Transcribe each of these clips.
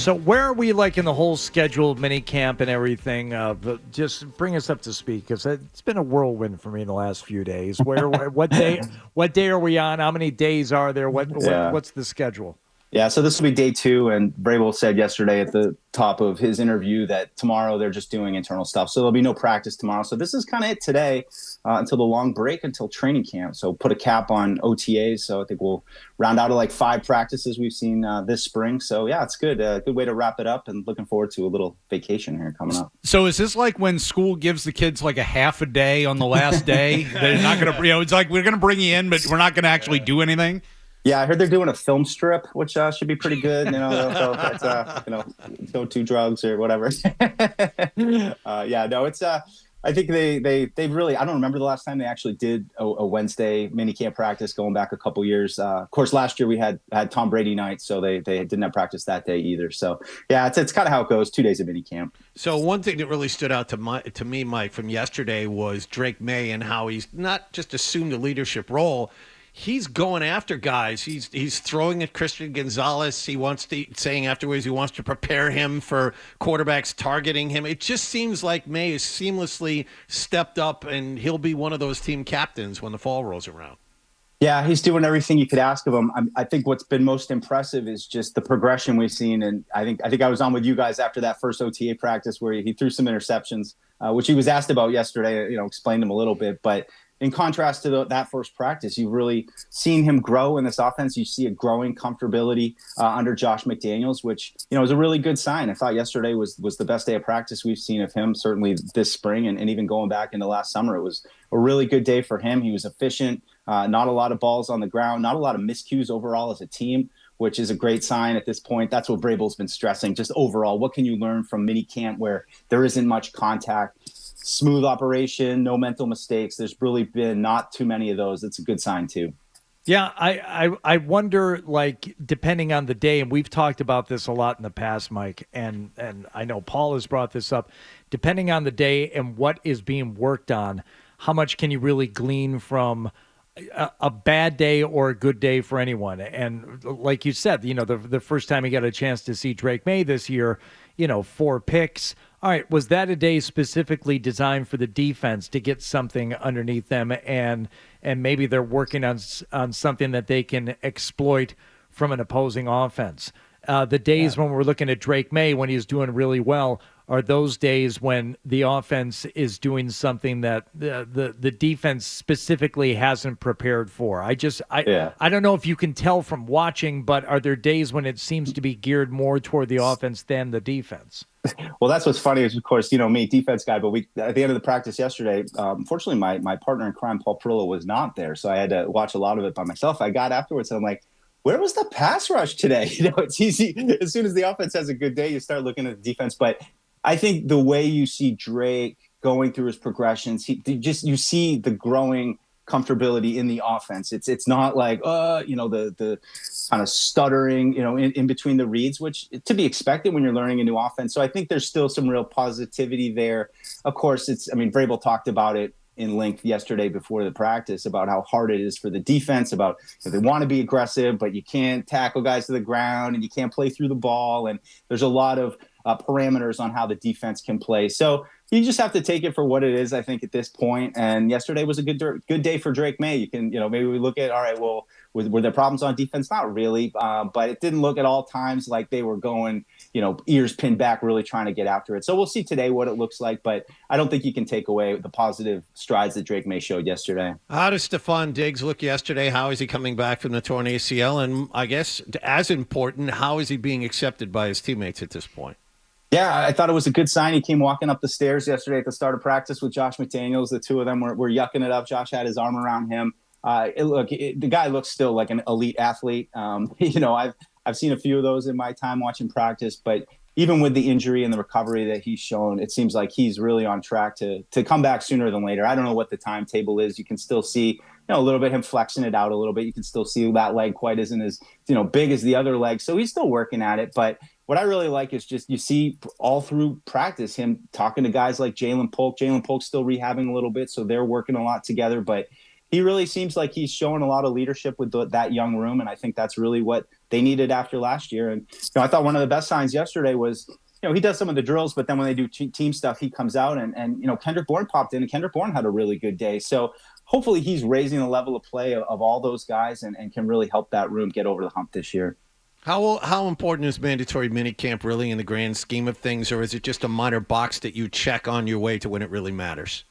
So where are we like in the whole schedule of mini camp and everything? Just bring us up to speed because it's been a whirlwind for me in the last few days. What day? What day are we on? How many days are there? Yeah. What's the schedule? Yeah, so this will be day two, and Vrabel said yesterday at the top of his interview that tomorrow they're just doing internal stuff, so there'll be no practice tomorrow. So this is kind of it today until the long break, until training camp. So put a cap on OTAs. So I think we'll round out to like 5 practices we've seen this spring. So yeah, it's good. Good way to wrap it up, and looking forward to a little vacation here coming up. So is this like when school gives the kids like a half a day on the last day? They're not going to, it's like we're going to bring you in, but we're not going to actually do anything. Yeah, I heard they're doing a film strip, which should be pretty good. Go do drugs or whatever. It's. I think they really. I don't remember the last time they actually did a Wednesday mini camp practice going back a couple years. Of course, last year we had Tom Brady night, so they didn't have practice that day either. So yeah, it's kind of how it goes. 2 days of mini camp. So one thing that really stood out to me, Mike, from yesterday was Drake Maye and how he's not just assumed a leadership role. He's going after guys. He's throwing at Christian Gonzalez. He wants to, saying afterwards, he wants to prepare him for quarterbacks targeting him. It just seems like May is seamlessly stepped up, and he'll be one of those team captains when the fall rolls around. Yeah, he's doing everything you could ask of him. I think what's been most impressive is just the progression we've seen. And I think I was on with you guys after that first OTA practice where he threw some interceptions, which he was asked about yesterday. Explained them a little bit, but in contrast to that first practice, you've really seen him grow in this offense. You see a growing comfortability under Josh McDaniels, which is a really good sign. I thought yesterday was the best day of practice we've seen of him, certainly this spring, and even going back into last summer. It was a really good day for him. He was efficient, not a lot of balls on the ground, not a lot of miscues overall as a team, which is a great sign at this point. That's what Vrabel's been stressing. Just overall, what can you learn from mini camp where there isn't much contact? Smooth operation, no mental mistakes. There's really been not too many of those. It's a good sign too. Yeah, I wonder, like, depending on the day, and we've talked about this a lot in the past, Mike, and I know Paul has brought this up, depending on the day and what is being worked on, how much can you really glean from a bad day or a good day for anyone? And like you said, the first time you got a chance to see Drake Maye this year, 4 picks. All right, was that a day specifically designed for the defense to get something underneath them, and maybe they're working on something that they can exploit from an opposing offense? The days when we're looking at Drake Maye when he's doing really well are those days when the offense is doing something that the defense specifically hasn't prepared for. I don't know if you can tell from watching, but are there days when it seems to be geared more toward the offense than the defense? Well, that's what's funny is, of course, me, defense guy, but at the end of the practice yesterday, unfortunately, my partner in crime, Paul Perillo, was not there. So I had to watch a lot of it by myself. I got afterwards and I'm like, where was the pass rush today? It's easy. As soon as the offense has a good day, you start looking at the defense. But I think the way you see Drake going through his progressions, you see the growing comfortability in the offense. It's not like the kind of stuttering in between the reads, which to be expected when you're learning a new offense. So I think there's still some real positivity there. Of course, Vrabel talked about it in length yesterday before the practice about how hard it is for the defense, about they want to be aggressive, but you can't tackle guys to the ground and you can't play through the ball. And there's a lot of parameters on how the defense can play. So you just have to take it for what it is, I think, at this point. And yesterday was a good day for Drake Maye. You can, maybe we look at, all right, well, were there problems on defense? Not really, but it didn't look at all times like they were going, ears pinned back, really trying to get after it. So we'll see today what it looks like, but I don't think you can take away the positive strides that Drake Maye showed yesterday. How does Stefan Diggs look yesterday? How is he coming back from the torn ACL? And I guess, as important, how is he being accepted by his teammates at this point? Yeah, I thought it was a good sign. He came walking up the stairs yesterday at the start of practice with Josh McDaniels. The two of them were yucking it up. Josh had his arm around him. The guy looks still like an elite athlete. I've seen a few of those in my time watching practice, but even with the injury and the recovery that he's shown, it seems like he's really on track to come back sooner than later. I don't know what the timetable is. You can still see a little bit him flexing it out a little bit. You can still see that leg quite isn't as big as the other leg. So he's still working at it, but what I really like is just you see all through practice him talking to guys like Jalen Polk. Jalen Polk's still rehabbing a little bit, so they're working a lot together. But he really seems like he's showing a lot of leadership with that young room, and I think that's really what they needed after last year. And I thought one of the best signs yesterday was, he does some of the drills, but then when they do team stuff, he comes out and Kendrick Bourne popped in, and Kendrick Bourne had a really good day. So hopefully he's raising the level of play of all those guys and can really help that room get over the hump this year. How important is mandatory minicamp really in the grand scheme of things, or is it just a minor box that you check on your way to when it really matters?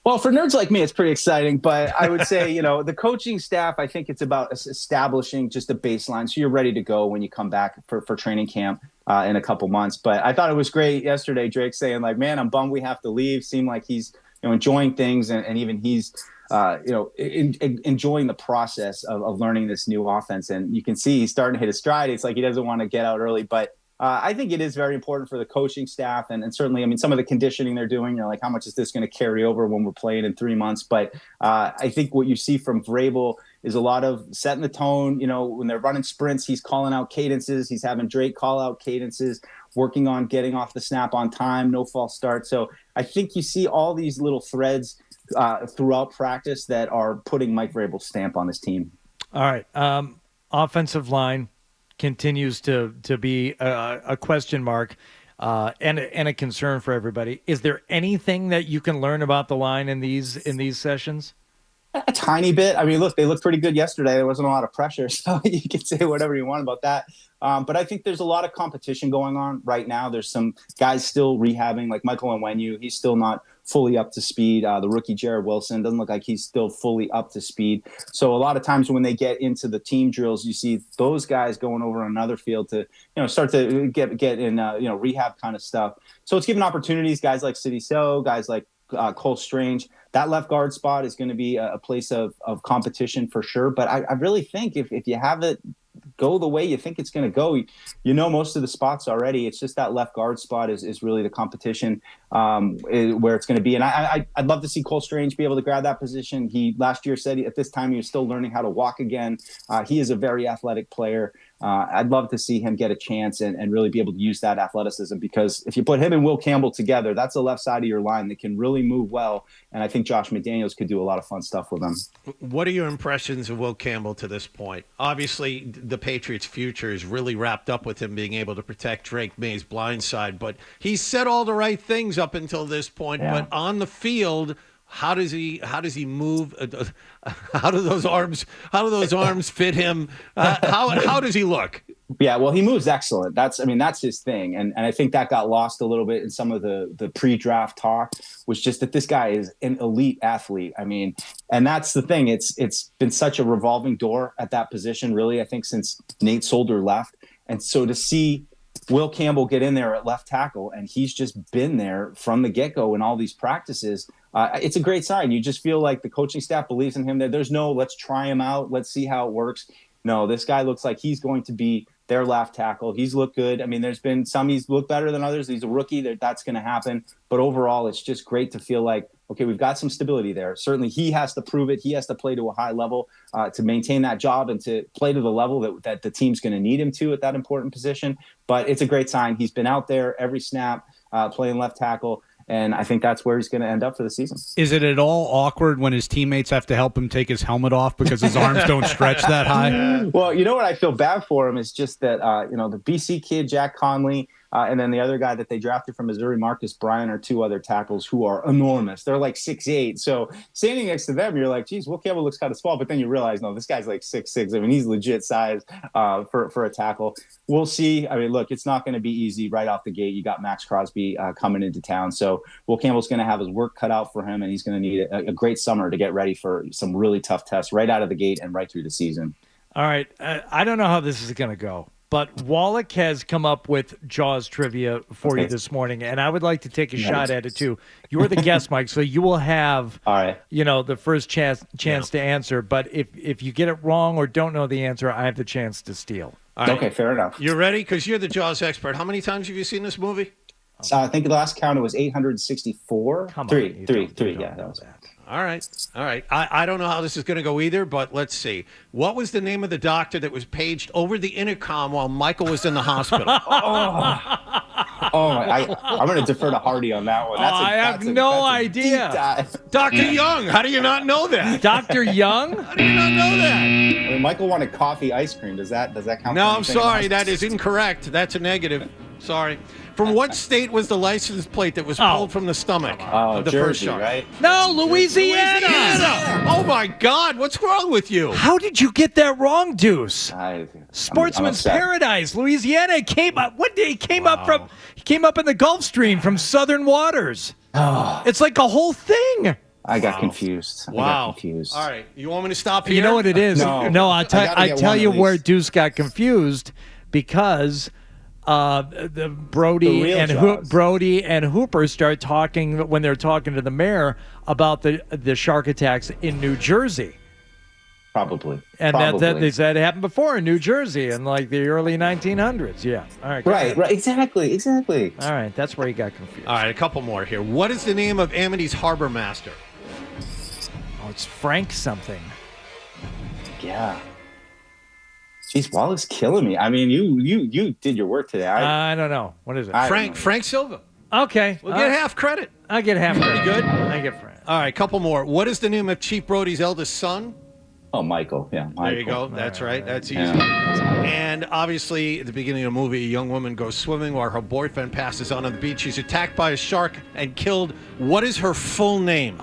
Well, for nerds like me, it's pretty exciting, but I would say, the coaching staff, I think it's about establishing just a baseline so you're ready to go when you come back for training camp in a couple months. But I thought it was great yesterday, Drake saying like, man, I'm bummed we have to leave. Seemed like he's enjoying things, and even he's enjoying the process of learning this new offense. And you can see he's starting to hit his stride. It's like he doesn't want to get out early, but I think it is very important for the coaching staff. And certainly, some of the conditioning they're doing, like, how much is this going to carry over when we're playing in 3 months? But I think what you see from Vrabel is a lot of setting the tone. When they're running sprints, he's calling out cadences. He's having Drake call out cadences, working on getting off the snap on time, no false start. So I think you see all these little threads throughout practice that are putting Mike Vrabel's stamp on this team. All right. Offensive line continues to be a question mark and a concern for everybody. Is there anything that you can learn about the line in these sessions? A tiny bit. Look, they looked pretty good yesterday. There wasn't a lot of pressure, so you can say whatever you want about that. But I think there's a lot of competition going on right now. There's some guys still rehabbing, like Michael Onwenu. He's still not fully up to speed. The rookie Jared Wilson doesn't look like he's still fully up to speed. So a lot of times when they get into the team drills, you see those guys going over another field to start to get in rehab kind of stuff. So it's giving opportunities, guys like City So, guys like Cole Strange. That left guard spot is going to be a place of competition for sure. But I really think if you have it go the way you think it's going to go, most of the spots already. It's just that left guard spot is really the competition where it's going to be. And I'd love to see Cole Strange be able to grab that position. He last year said at this time he was still learning how to walk again. He is a very athletic player. I'd love to see him get a chance and really be able to use that athleticism, because if you put him and Will Campbell together, that's the left side of your line that can really move well. And I think Josh McDaniels could do a lot of fun stuff with them. What are your impressions of Will Campbell to this point? Obviously, the Patriots' future is really wrapped up with him being able to protect Drake Maye's blind side, but he's said all the right things up until this point. Yeah. But on the field, how does he move? How do those arms fit him? How does he look? Yeah, well, he moves excellent. That's his thing. And I think that got lost a little bit in some of the pre-draft talk, was just that this guy is an elite athlete. And that's the thing. It's been such a revolving door at that position, really, I think, since Nate Solder left. And so to see Will Campbell get in there at left tackle, and he's just been there from the get-go in all these practices, it's a great sign. You just feel like the coaching staff believes in him. That there's no, let's try him out, let's see how it works. No, this guy looks like he's going to be their left tackle. He's looked good. There's been some he's looked better than others. He's a rookie. That's going to happen. But overall, it's just great to feel like, okay, we've got some stability there. Certainly he has to prove it. He has to play to a high level to maintain that job and to play to the level that the team's going to need him to at that important position. But it's a great sign. He's been out there every snap playing left tackle. And I think that's where he's going to end up for the season. Is it at all awkward when his teammates have to help him take his helmet off because his arms don't stretch that high? Well, what I feel bad for him is just that, the BC kid, Jack Conley, and then the other guy that they drafted from Missouri, Marcus Bryan, are two other tackles who are enormous. They're like 6'8". So standing next to them, you're like, geez, Will Campbell looks kind of small. But then you realize, no, this guy's like 6'6". He's legit size for a tackle. We'll see. Look, it's not going to be easy right off the gate. You got Max Crosby coming into town. So Will Campbell's going to have his work cut out for him, and he's going to need a great summer to get ready for some really tough tests right out of the gate and right through the season. All right. I don't know how this is going to go, but Wallach has come up with Jaws trivia for you this morning, and I would like to take a shot at it too. You're the guest, Mike, so you will have all right, the first chance to answer. But if you get it wrong or don't know the answer, I have the chance to steal. All right. Okay, fair enough. You ready? Because you're the Jaws expert. How many times have you seen this movie? I think the last count it was 864. Come on, three. Yeah, that was that. All right. I don't know how this is going to go either, but let's see. What was the name of the doctor that was paged over the intercom while Michael was in the hospital? I'm going to defer to Hardy on that one. I have no idea. deep dive. Dr. Young, how do you not know that? Dr. Young? How do you not know that? I mean, Michael wanted coffee ice cream. Does that count? No, for I'm anything sorry. else? That is incorrect. That's a negative. Sorry. From what state was the license plate that was pulled from the stomach of the Jersey, first shark? right? No, Louisiana. Oh, my God. What's wrong with you? How did you get that wrong, Deuce? I'm Sportsman's upset. Paradise, Louisiana. Came up. What day? He came up in the Gulf Stream from southern waters. It's like a whole thing. I got confused. I got confused. All right. You want me to stop here? You know what it is? No. I gotta get tell one you at where least. Deuce got confused because the Brody real and Jaws. Brody and Hooper start talking when they're talking to the mayor about the shark attacks in New Jersey. Probably. And Probably. that they said it happened before in New Jersey in like the early 1900s. Yeah. All right. go Right. ahead. Right. Exactly. All right. That's where he got confused. All right. A couple more here. What is the name of Amity's harbor master? Oh, it's Frank something. Yeah. Jeez, Wallace killing me. I mean, you did your work today. I don't know. What is it? I don't know. Frank Silva. Okay. We'll get half credit. I get half. Pretty good. I get Frank. All right. Couple more. What is the name of Chief Brody's eldest son? Oh, Michael. Yeah. Michael. There you go. That's right. That's easy. Yeah. And obviously, at the beginning of the movie, a young woman goes swimming while her boyfriend passes on the beach. She's attacked by a shark and killed. What is her full name?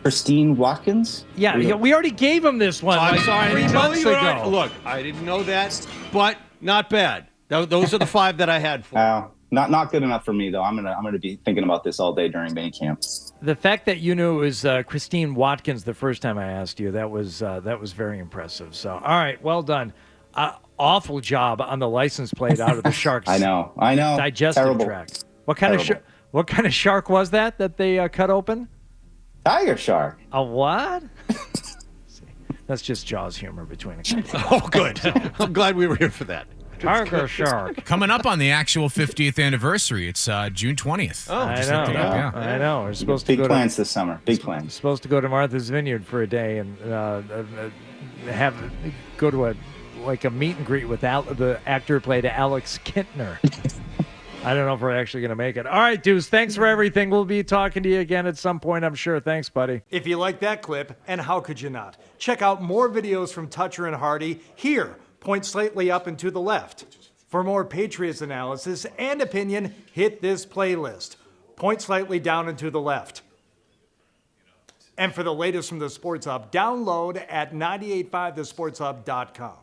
Christine Watkins? Yeah, we already gave him this one. I'm like sorry. I 3 didn't know months you were ago. on- Look, I didn't know that, but not bad. Those are the 5 that I had for. Not good enough for me though. I'm gonna be thinking about this all day during mini camp. The fact that you knew it was Christine Watkins the first time I asked you, that was very impressive. So, all right, well done. Awful job on the license plate out of the shark's I know. digestive Terrible. tract. What kind of shark was that they cut open? Tiger shark. A what? See, that's just Jaws humor between a couple. Oh, good. I'm glad we were here for that. Tiger shark. Coming up on the actual 50th anniversary. It's June 20th. Oh, I just know. looked it up, yeah. I know. We're supposed to Big go plans this summer. Big plans. supposed to go to Martha's Vineyard for a day and go to a meet and greet with the actor who played Alex Kintner. I don't know if we're actually going to make it. All right, Deuce, thanks for everything. We'll be talking to you again at some point, I'm sure. Thanks, buddy. If you like that clip, and how could you not? Check out more videos from Toucher and Hardy here. Point slightly up and to the left. For more Patriots analysis and opinion, hit this playlist. Point slightly down and to the left. And for the latest from the Sports Hub, download at 985thesportshub.com.